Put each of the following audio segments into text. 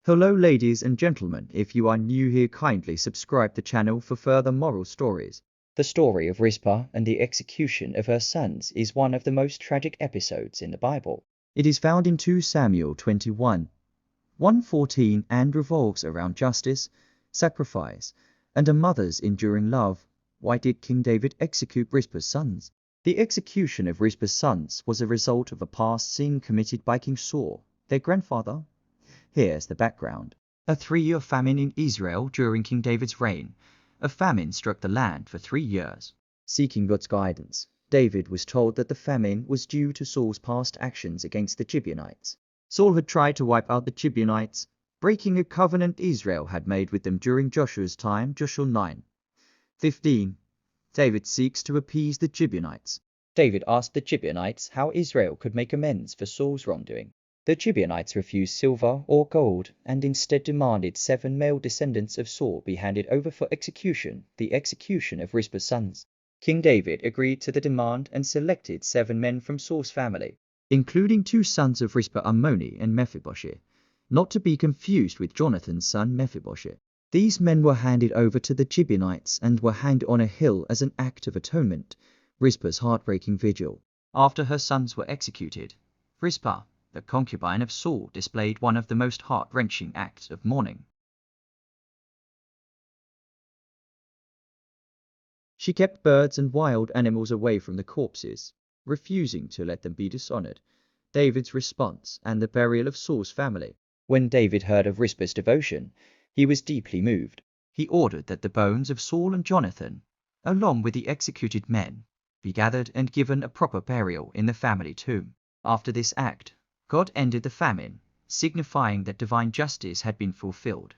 Hello ladies and gentlemen, if you are new here kindly subscribe the channel for further moral stories. The story of Rizpah and the execution of her sons is one of the most tragic episodes in the Bible. It is found in 2 Samuel 21:1-14 and revolves around justice, sacrifice, and a mother's enduring love. Why did King David execute Rizpah's sons? The execution of Rizpah's sons was a result of a past sin committed by King Saul, their grandfather. Here's the background. A 3-year famine in Israel during King David's reign. A famine struck the land for 3 years. Seeking God's guidance, David was told that the famine was due to Saul's past actions against the Gibeonites. Saul had tried to wipe out the Gibeonites, breaking a covenant Israel had made with them during Joshua's time, Joshua 9:15. David seeks to appease the Gibeonites. David asked the Gibeonites how Israel could make amends for Saul's wrongdoing. The Gibeonites refused silver or gold and instead demanded 7 male descendants of Saul be handed over for execution, the execution of Rizpah's sons. King David agreed to the demand and selected 7 men from Saul's family, including 2 sons of Rizpah, Ammoni and Mephibosheth, not to be confused with Jonathan's son Mephibosheth. These men were handed over to the Gibeonites and were hanged on a hill as an act of atonement, Rizpah's heartbreaking vigil. After her sons were executed, Rizpah, the concubine of Saul, displayed one of the most heart-wrenching acts of mourning. She kept birds and wild animals away from the corpses, refusing to let them be dishonored. David's response and the burial of Saul's family. When David heard of Rizpah's devotion, he was deeply moved. He ordered that the bones of Saul and Jonathan, along with the executed men, be gathered and given a proper burial in the family tomb. After this act, God ended the famine, signifying that divine justice had been fulfilled.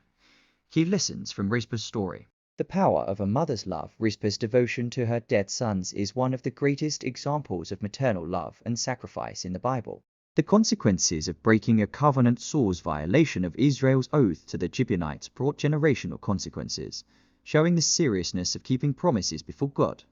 Key lessons from Rizpah's story. The power of a mother's love. Rizpah's devotion to her dead sons is one of the greatest examples of maternal love and sacrifice in the Bible. The consequences of breaking a covenant. Saul's violation of Israel's oath to the Gibeonites brought generational consequences, showing the seriousness of keeping promises before God,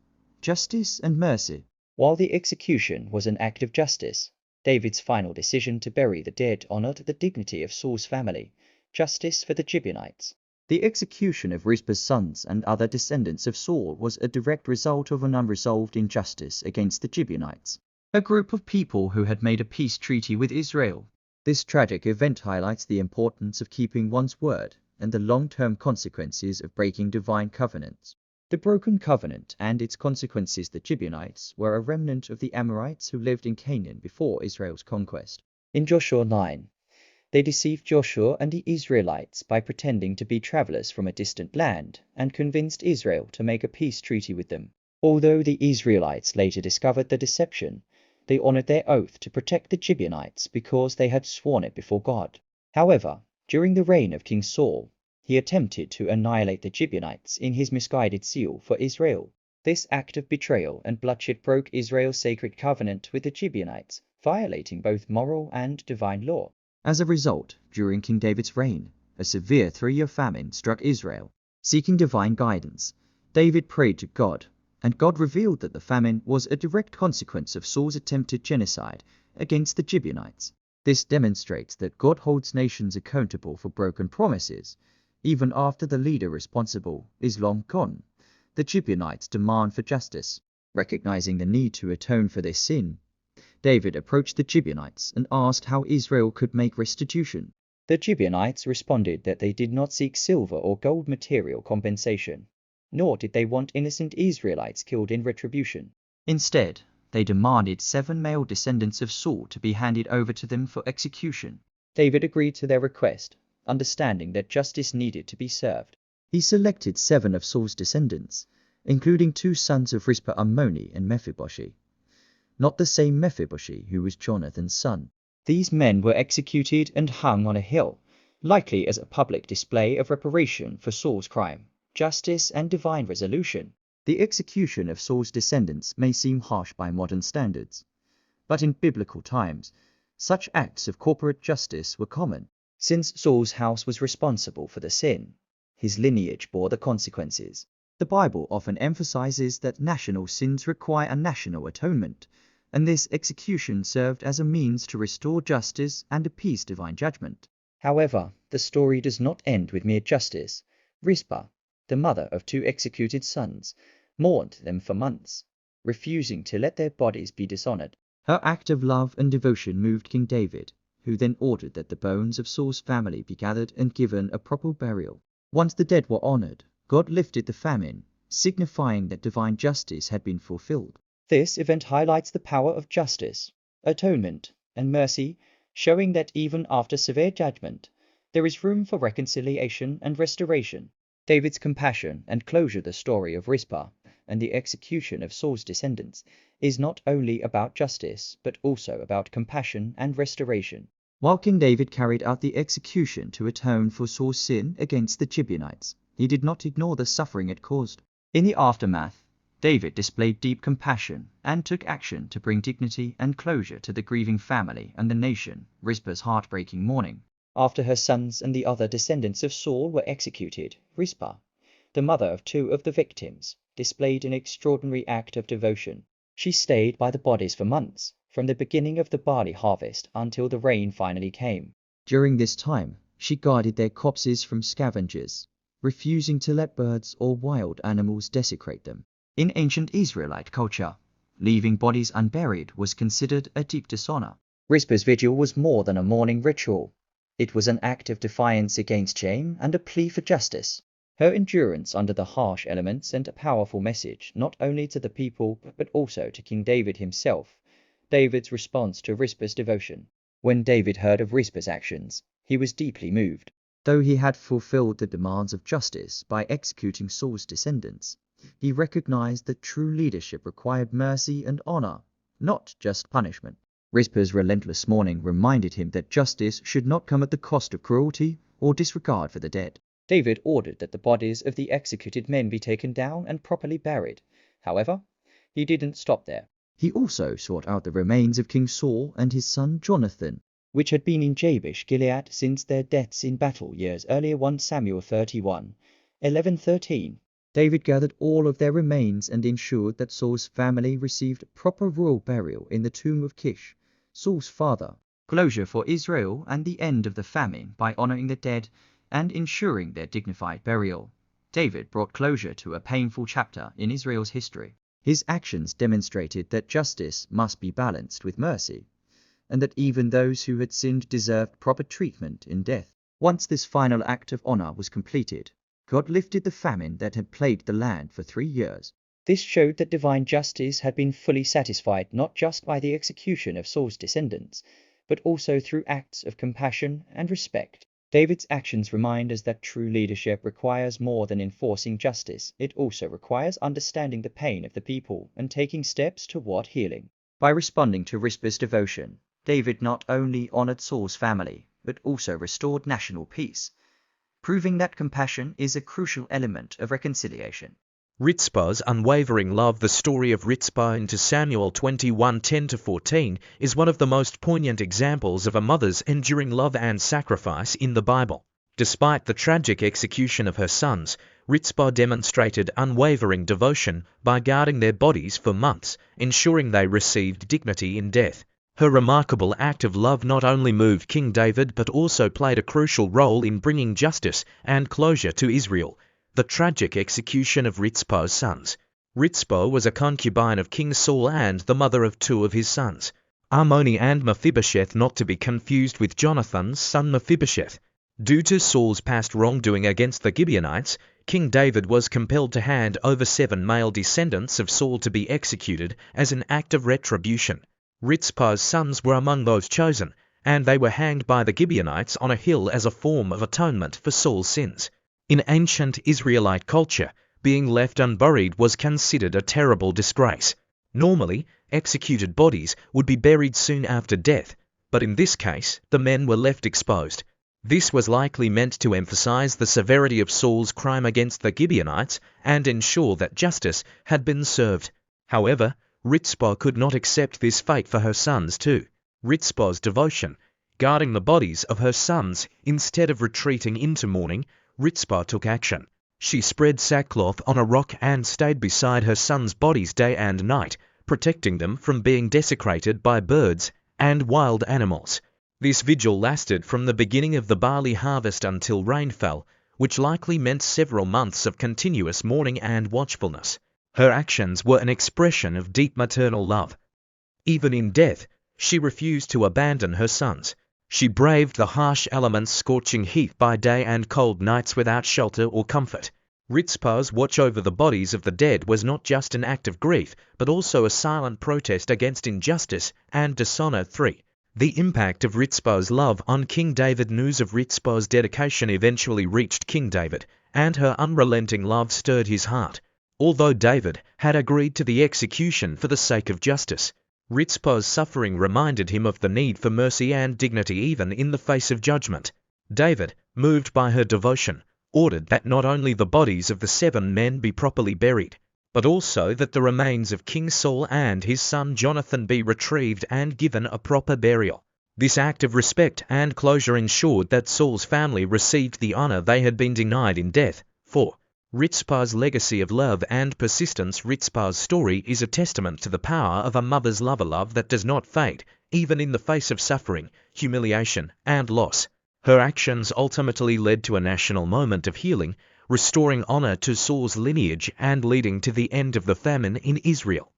justice and mercy. While the execution was an act of justice, David's final decision to bury the dead honored the dignity of Saul's family, justice for the Gibeonites. The execution of Rizpah's sons and other descendants of Saul was a direct result of an unresolved injustice against the Gibeonites, a group of people who had made a peace treaty with Israel. This tragic event highlights the importance of keeping one's word and the long-term consequences of breaking divine covenants. The broken covenant and its consequences. The Gibeonites were a remnant of the Amorites who lived in Canaan before Israel's conquest. In Joshua 9, they deceived Joshua and the Israelites by pretending to be travelers from a distant land and convinced Israel to make a peace treaty with them. Although the Israelites later discovered the deception, they honored their oath to protect the Gibeonites because they had sworn it before God. However, during the reign of King Saul, he attempted to annihilate the Gibeonites in his misguided zeal for Israel. This act of betrayal and bloodshed broke Israel's sacred covenant with the Gibeonites, violating both moral and divine law. As a result, during King David's reign, a severe 3-year famine struck Israel. Seeking divine guidance, David prayed to God, and God revealed that the famine was a direct consequence of Saul's attempted genocide against the Gibeonites. This demonstrates that God holds nations accountable for broken promises, even after the leader responsible is long gone. The Gibeonites' demand for justice. Recognizing the need to atone for their sin, David approached the Gibeonites and asked how Israel could make restitution. The Gibeonites responded that they did not seek silver or gold material compensation, nor did they want innocent Israelites killed in retribution. Instead, they demanded 7 male descendants of Saul to be handed over to them for execution. David agreed to their request, understanding that justice needed to be served. He selected 7 of Saul's descendants, including 2 sons of Rizpah, Ammoni and Mephibosheth, not the same Mephibosheth who was Jonathan's son. These men were executed and hung on a hill, likely as a public display of reparation for Saul's crime, justice and divine resolution. The execution of Saul's descendants may seem harsh by modern standards, but in biblical times, such acts of corporate justice were common. Since Saul's house was responsible for the sin, his lineage bore the consequences. The Bible often emphasizes that national sins require a national atonement, and this execution served as a means to restore justice and appease divine judgment. However, the story does not end with mere justice. Rizpah, the mother of 2 executed sons, mourned them for months, refusing to let their bodies be dishonored. Her act of love and devotion moved King David, who then ordered that the bones of Saul's family be gathered and given a proper burial. Once the dead were honored, God lifted the famine, signifying that divine justice had been fulfilled. This event highlights the power of justice, atonement, and mercy, showing that even after severe judgment, there is room for reconciliation and restoration. David's compassion and closure. The story of Rizpah and the execution of Saul's descendants is not only about justice, but also about compassion and restoration. While King David carried out the execution to atone for Saul's sin against the Gibeonites, he did not ignore the suffering it caused. In the aftermath, David displayed deep compassion and took action to bring dignity and closure to the grieving family and the nation. Rizpah's heartbreaking mourning. After her sons and the other descendants of Saul were executed, Rizpah, the mother of 2 of the victims, displayed an extraordinary act of devotion. She stayed by the bodies for months, from the beginning of the barley harvest until the rain finally came. During this time, she guarded their corpses from scavengers, refusing to let birds or wild animals desecrate them. In ancient Israelite culture, leaving bodies unburied was considered a deep dishonor. Rizpah's vigil was more than a mourning ritual. It was an act of defiance against shame and a plea for justice. Her endurance under the harsh elements sent a powerful message not only to the people but also to King David himself. David's response to Rizpah's devotion. When David heard of Rizpah's actions, he was deeply moved. Though he had fulfilled the demands of justice by executing Saul's descendants, he recognized that true leadership required mercy and honor, not just punishment. Rizpah's relentless mourning reminded him that justice should not come at the cost of cruelty or disregard for the dead. David ordered that the bodies of the executed men be taken down and properly buried. However, he didn't stop there. He also sought out the remains of King Saul and his son Jonathan, which had been in Jabesh Gilead since their deaths in battle years earlier. 1 Samuel 31, 11-13. David gathered all of their remains and ensured that Saul's family received proper royal burial in the tomb of Kish, Saul's father. Closure for Israel and the end of the famine by honoring the dead and ensuring their dignified burial. David brought closure to a painful chapter in Israel's history. His actions demonstrated that justice must be balanced with mercy, and that even those who had sinned deserved proper treatment in death. Once this final act of honor was completed, God lifted the famine that had plagued the land for 3 years. This showed that divine justice had been fully satisfied not just by the execution of Saul's descendants, but also through acts of compassion and respect. David's actions remind us that true leadership requires more than enforcing justice. It also requires understanding the pain of the people and taking steps toward healing. By responding to Rizpah's devotion, David not only honored Saul's family, but also restored national peace, proving that compassion is a crucial element of reconciliation. Rizpah's unwavering love. The story of Rizpah in Samuel 21:10-14 is one of the most poignant examples of a mother's enduring love and sacrifice in the Bible. Despite the tragic execution of her sons, Rizpah demonstrated unwavering devotion by guarding their bodies for months, ensuring they received dignity in death. Her remarkable act of love not only moved King David but also played a crucial role in bringing justice and closure to Israel. The tragic execution of Rizpah's sons. Rizpah was a concubine of King Saul and the mother of 2 of his sons, Armoni and Mephibosheth, not to be confused with Jonathan's son Mephibosheth. Due to Saul's past wrongdoing against the Gibeonites, King David was compelled to hand over 7 male descendants of Saul to be executed as an act of retribution. Rizpah's sons were among those chosen, and they were hanged by the Gibeonites on a hill as a form of atonement for Saul's sins. In ancient Israelite culture, being left unburied was considered a terrible disgrace. Normally, executed bodies would be buried soon after death, but in this case, the men were left exposed. This was likely meant to emphasize the severity of Saul's crime against the Gibeonites and ensure that justice had been served. However, Rizpah could not accept this fate for her sons too. Rizpah's devotion, guarding the bodies of her sons instead of retreating into mourning, Rizpah took action. She spread sackcloth on a rock and stayed beside her sons' bodies day and night, protecting them from being desecrated by birds and wild animals. This vigil lasted from the beginning of the barley harvest until rain fell, which likely meant several months of continuous mourning and watchfulness. Her actions were an expression of deep maternal love. Even in death, she refused to abandon her sons. She braved the harsh elements, scorching heat by day and cold nights without shelter or comfort. Rizpah's watch over the bodies of the dead was not just an act of grief, but also a silent protest against injustice and dishonor. 3. The impact of Rizpah's love on King David. News of Rizpah's dedication eventually reached King David, and her unrelenting love stirred his heart. Although David had agreed to the execution for the sake of justice, Rizpah's suffering reminded him of the need for mercy and dignity even in the face of judgment. David, moved by her devotion, ordered that not only the bodies of the 7 men be properly buried, but also that the remains of King Saul and his son Jonathan be retrieved and given a proper burial. This act of respect and closure ensured that Saul's family received the honor they had been denied in death. 4. Rizpah's legacy of love and persistence. Rizpah's story is a testament to the power of a mother's love, a love that does not fade, even in the face of suffering, humiliation, and loss. Her actions ultimately led to a national moment of healing, restoring honor to Saul's lineage and leading to the end of the famine in Israel.